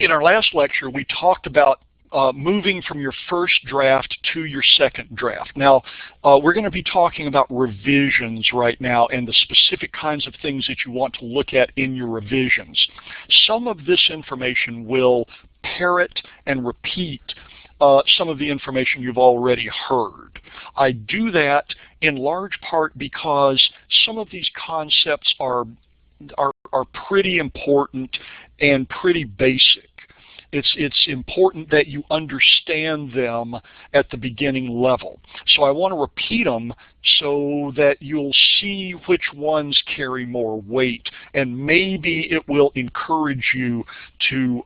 In our last lecture, we talked about moving from your first draft to your second draft. Now, we're going to be talking about revisions right now and the specific kinds of things that you want to look at in your revisions. Some of this information will parrot and repeat some of the information you've already heard. I do that in large part because some of these concepts are pretty important and pretty basic. It's important that you understand them at the beginning level. So I want to repeat them so that you'll see which ones carry more weight, and maybe it will encourage you to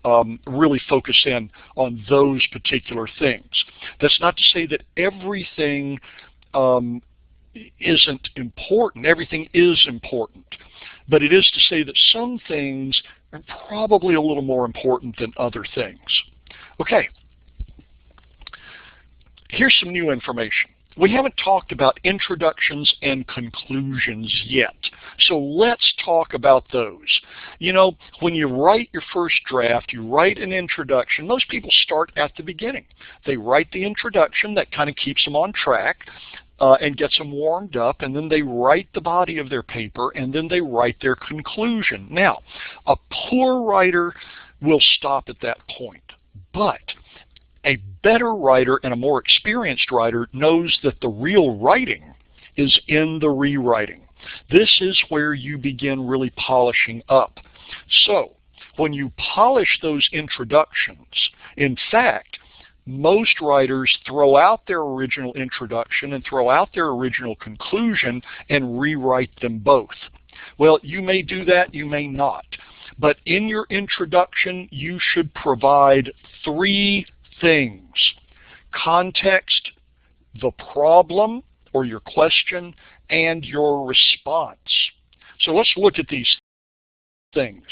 really focus in on those particular things. That's not to say that everything isn't important. Everything is important. But it is to say that some things are probably a little more important than other things. Okay, here's some new information. We haven't talked about introductions and conclusions yet, so let's talk about those. You know, when you write your first draft, you write an introduction. Most people start at the beginning. They write the introduction that kind of keeps them on track and gets them warmed up, and then they write the body of their paper, and then they write their conclusion. Now, a poor writer will stop at that point, but a better writer and a more experienced writer knows that the real writing is in the rewriting. This is where you begin really polishing up. So, when you polish those introductions, in fact, most writers throw out their original introduction and throw out their original conclusion and rewrite them both. Well, you may do that, you may not. But in your introduction, you should provide three things: context, the problem or your question, and your response. So let's look at these things.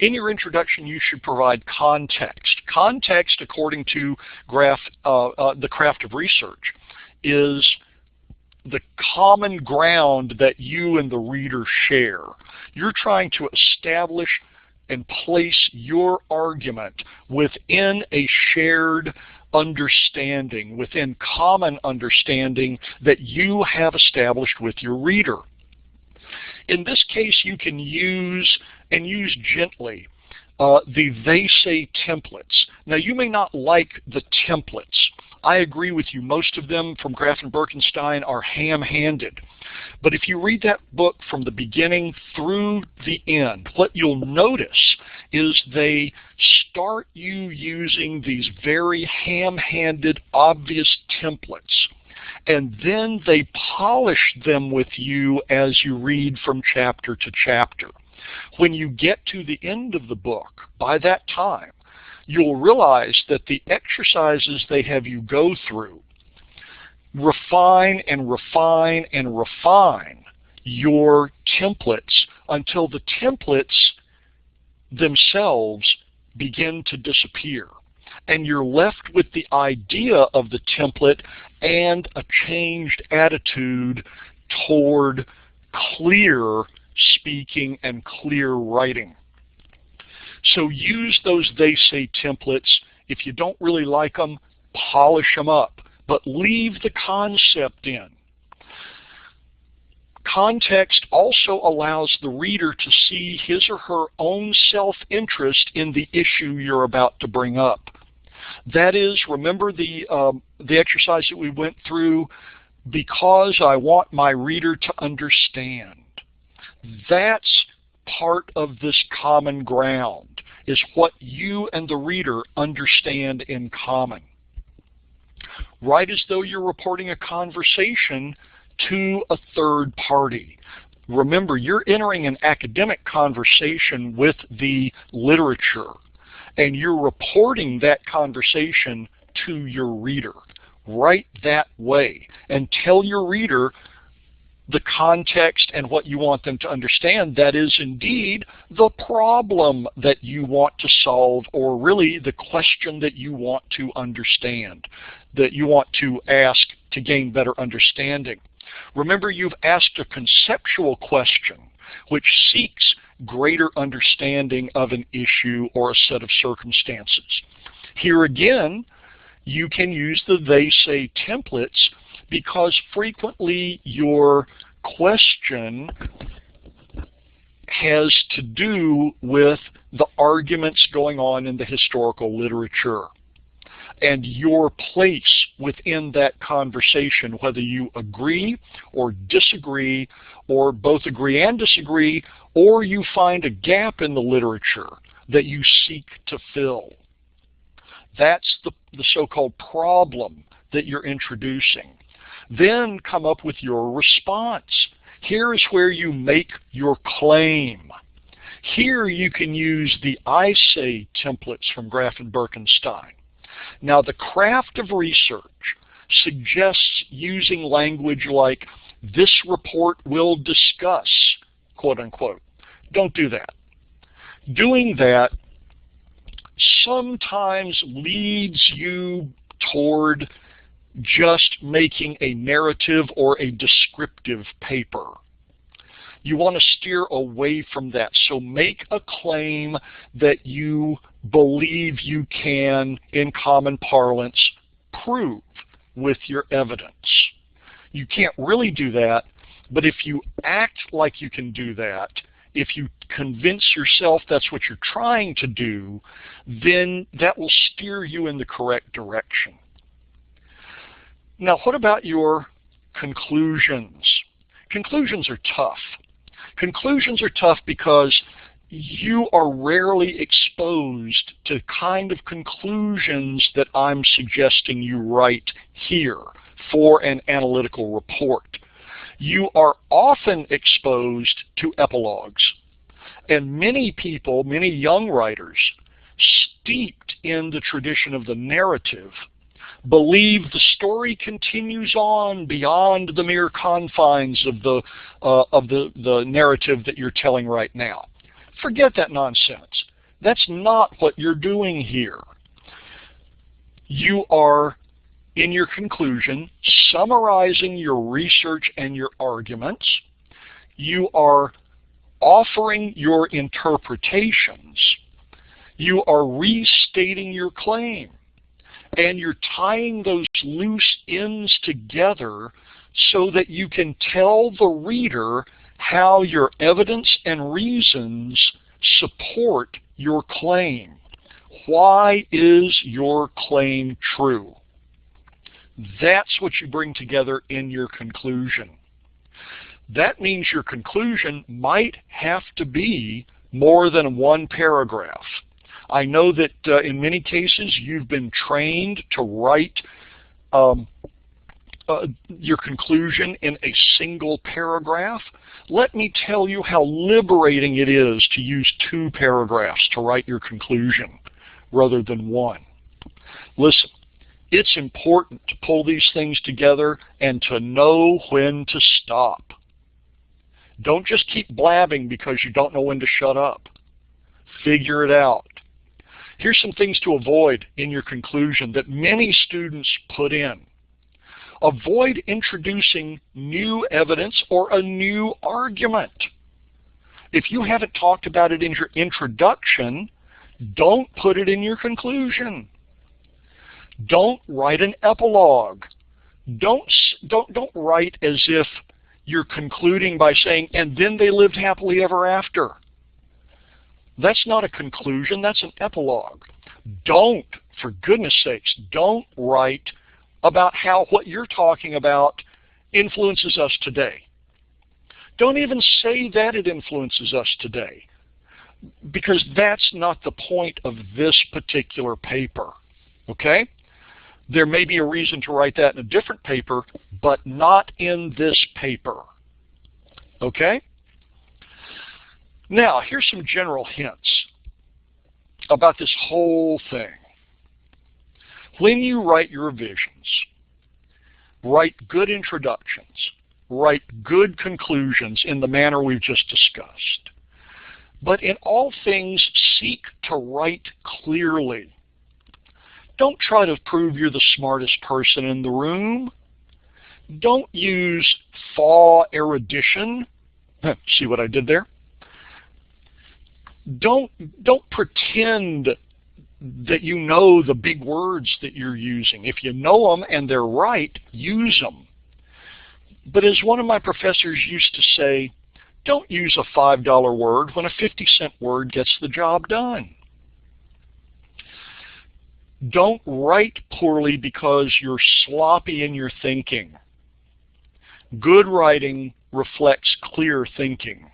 In your introduction, you should provide context. Context, according to the Craft of Research, is the common ground that you and the reader share. You're trying to establish and place your argument within a shared understanding, within common understanding that you have established with your reader. In this case, you can use, and use gently, the they say templates. Now, you may not like the templates. I agree with you. Most of them from Graf and Birkenstein are ham-handed. But if you read that book from the beginning through the end, what you'll notice is they start you using these very ham-handed, obvious templates. And then they polish them with you as you read from chapter to chapter. When you get to the end of the book, by that time, you'll realize that the exercises they have you go through refine and refine and refine your templates until the templates themselves begin to disappear. And you're left with the idea of the template and a changed attitude toward clear speaking and clear writing. So use those they say templates. If you don't really like them, polish them up, but leave the concept in. Context also allows the reader to see his or her own self-interest in the issue you're about to bring up. That is, remember the exercise that we went through, because I want my reader to understand. That's part of this common ground, is what you and the reader understand in common. Write as though you're reporting a conversation to a third party. Remember, you're entering an academic conversation with the literature, and you're reporting that conversation to your reader. Write that way and tell your reader the context and what you want them to understand. That is indeed the problem that you want to solve, or really the question that you want to understand, that you want to ask to gain better understanding. Remember, you've asked a conceptual question. which seeks greater understanding of an issue or a set of circumstances. Here again, you can use the they say templates because frequently your question has to do with the arguments going on in the historical literature and your place within that conversation, whether you agree or disagree, or both agree and disagree, or you find a gap in the literature that you seek to fill. That's the so-called problem that you're introducing. Then come up with your response. Here is where you make your claim. Here you can use the I say templates from Graf and Birkenstein. Now, the craft of research suggests using language like, this report will discuss, quote unquote. Don't do that. Doing that sometimes leads you toward just making a narrative or a descriptive paper. You want to steer away from that. So make a claim that you believe you can, in common parlance, prove with your evidence. You can't really do that, but if you act like you can do that, if you convince yourself that's what you're trying to do, then that will steer you in the correct direction. Now, what about your conclusions? Conclusions are tough. Conclusions are tough because you are rarely exposed to the kind of conclusions that I'm suggesting you write here for an analytical report. You are often exposed to epilogues. And many people, many young writers, steeped in the tradition of the narrative, believe the story continues on beyond the mere confines of the narrative that you're telling right now. Forget that nonsense. That's not what you're doing here. You are, in your conclusion, summarizing your research and your arguments. You are offering your interpretations. You are restating your claim. And you're tying those loose ends together so that you can tell the reader how your evidence and reasons support your claim. Why is your claim true? That's what you bring together in your conclusion. That means your conclusion might have to be more than one paragraph. I know that in many cases you've been trained to write your conclusion in a single paragraph. Let me tell you how liberating it is to use 2 paragraphs to write your conclusion rather than 1. Listen, it's important to pull these things together and to know when to stop. Don't just keep blabbing because you don't know when to shut up. Figure it out. Here's some things to avoid in your conclusion that many students put in. Avoid introducing new evidence or a new argument. If you haven't talked about it in your introduction, don't put it in your conclusion. Don't write an epilogue. Don't write as if you're concluding by saying, and then they lived happily ever after. That's not a conclusion, that's an epilogue. Don't, for goodness sakes, don't write about how what you're talking about influences us today. Don't even say that it influences us today, because that's not the point of this particular paper, okay? There may be a reason to write that in a different paper, but not in this paper, okay? Now, here's some general hints about this whole thing. When you write your revisions, write good introductions, write good conclusions in the manner we've just discussed. But in all things, seek to write clearly. Don't try to prove you're the smartest person in the room. Don't use faux erudition See what I did there? Don't pretend that you know the big words that you're using. If you know them and they're right, use them. But as one of my professors used to say, don't use a $5 word when a 50-cent word gets the job done. Don't write poorly because you're sloppy in your thinking. Good writing reflects clear thinking.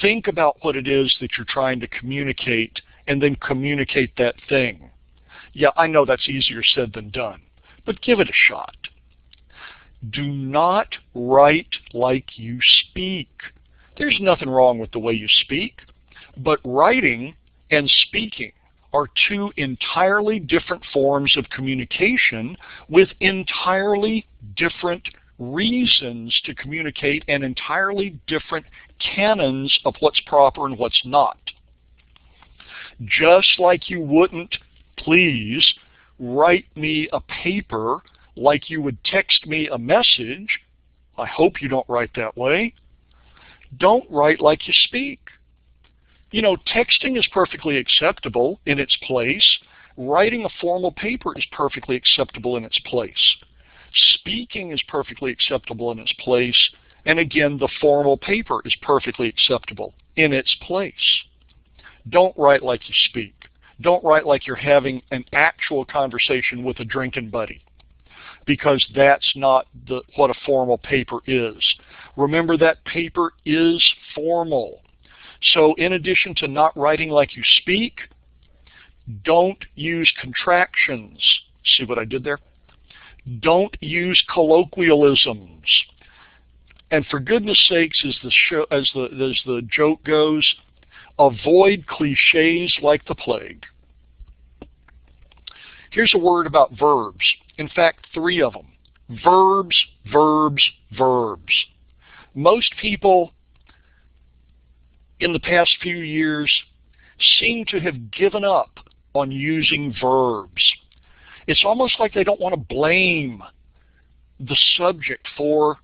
Think about what it is that you're trying to communicate and then communicate that thing. Yeah, I know that's easier said than done, but give it a shot. Do not write like you speak. There's nothing wrong with the way you speak, but writing and speaking are two entirely different forms of communication with entirely different reasons to communicate and entirely different canons of what's proper and what's not. Just like you wouldn't, please, write me a paper like you would text me a message. I hope you don't write that way. Don't write like you speak. You know, texting is perfectly acceptable in its place. Writing a formal paper is perfectly acceptable in its place. Speaking is perfectly acceptable in its place. And again, the formal paper is perfectly acceptable in its place. Don't write like you speak. Don't write like you're having an actual conversation with a drinking buddy, because that's not what a formal paper is. Remember, that paper is formal. So in addition to not writing like you speak, don't use contractions. See what I did there? Don't use colloquialisms. And for goodness sakes, as the joke goes, avoid cliches like the plague. Here's a word about verbs. In fact, 3 of them. Verbs, verbs, verbs. Most people in the past few years seem to have given up on using verbs. It's almost like they don't want to blame the subject for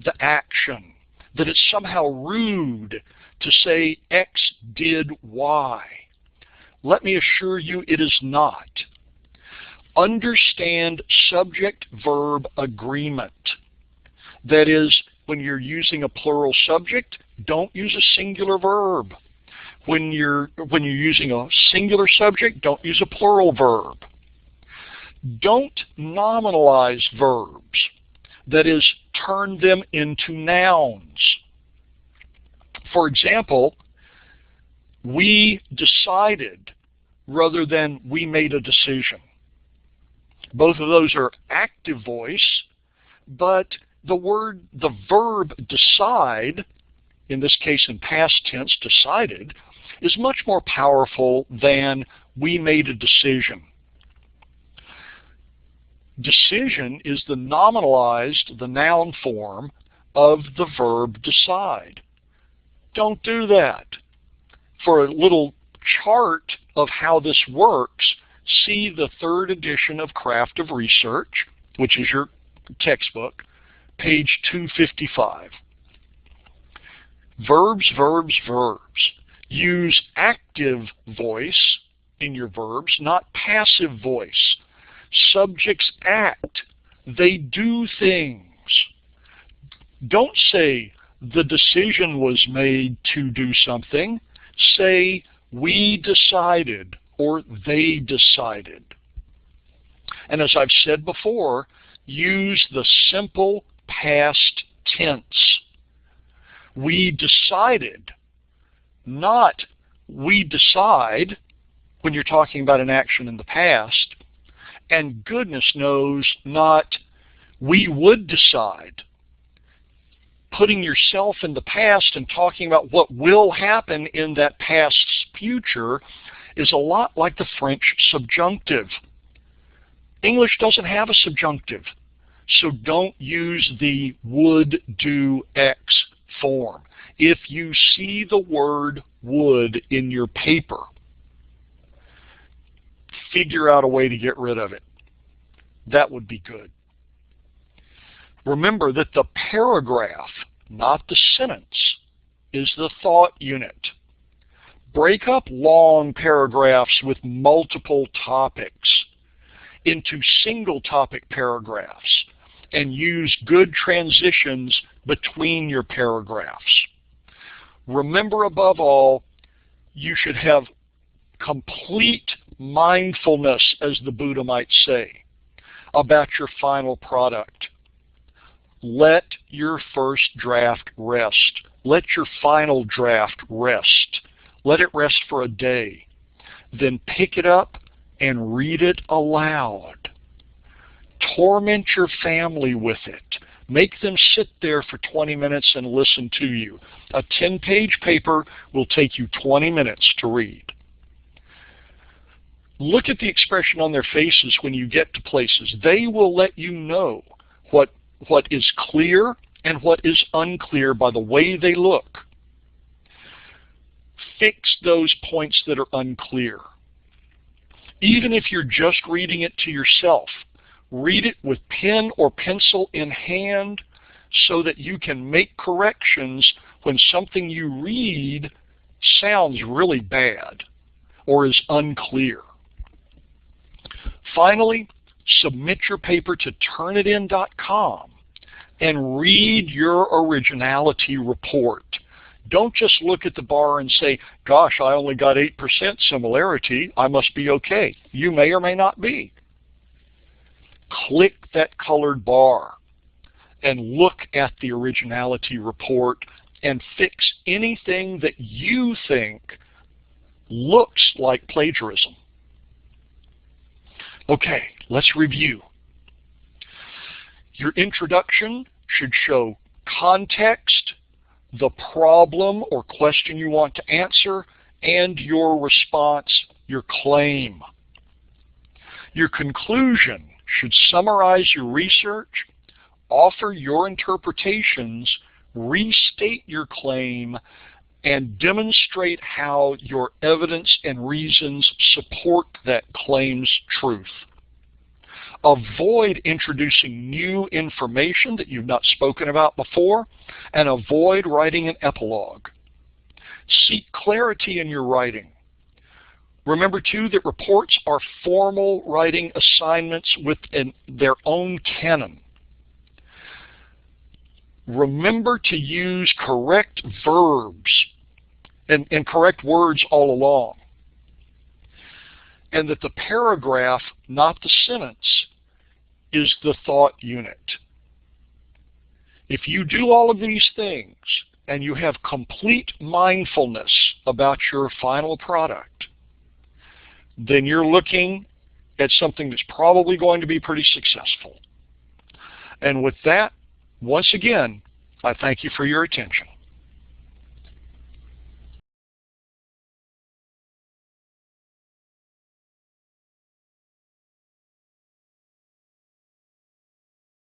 the action, that it's somehow rude to say X did Y. Let me assure you it is not. Understand subject-verb agreement. That is, when you're using a plural subject, don't use a singular verb. When you're using a singular subject, don't use a plural verb. Don't nominalize verbs. That is, turn them into nouns. For example, we decided rather than we made a decision. Both of those are active voice, but the verb decide, in this case in past tense, decided, is much more powerful than we made a decision. Decision is the nominalized, the noun form of the verb decide. Don't do that. For a little chart of how this works, see the 3rd edition of Craft of Research, which is your textbook, page 255. Verbs, verbs, verbs. Use active voice in your verbs, not passive voice. Subjects act. They do things. Don't say the decision was made to do something. Say we decided or they decided. And as I've said before, use the simple past tense. We decided, not we decide when you're talking about an action in the past, and goodness knows not we would decide. Putting yourself in the past and talking about what will happen in that past's future is a lot like the French subjunctive. English doesn't have a subjunctive, so don't use the would do X form. If you see the word would in your paper, figure out a way to get rid of it. That would be good. Remember that the paragraph not the sentence, is the thought unit. Break up long paragraphs with multiple topics into single topic paragraphs and use good transitions between your paragraphs. Remember, above all, you should have complete mindfulness, as the Buddha might say, about your final product. Let your first draft rest. Let your final draft rest. Let it rest for a day. Then pick it up and read it aloud. Torment your family with it. Make them sit there for 20 minutes and listen to you. A 10-page paper will take you 20 minutes to read. Look at the expression on their faces when you get to places. They will let you know what is clear and what is unclear by the way they look. Fix those points that are unclear. Even if you're just reading it to yourself, read it with pen or pencil in hand so that you can make corrections when something you read sounds really bad or is unclear. Finally, submit your paper to Turnitin.com and read your originality report. Don't just look at the bar and say, gosh, I only got 8% similarity, I must be okay. You may or may not be. Click that colored bar and look at the originality report and fix anything that you think looks like plagiarism. Okay, let's review. Your introduction should show context, the problem or question you want to answer, and your response, your claim. Your conclusion should summarize your research, offer your interpretations, restate your claim, and demonstrate how your evidence and reasons support that claim's truth. Avoid introducing new information that you've not spoken about before, and avoid writing an epilogue. Seek clarity in your writing. Remember, too, that reports are formal writing assignments within their own canon. Remember to use correct verbs and correct words all along. And that the paragraph, not the sentence, is the thought unit. If you do all of these things and you have complete mindfulness about your final product, then you're looking at something that's probably going to be pretty successful. And with that, once again, I thank you for your attention.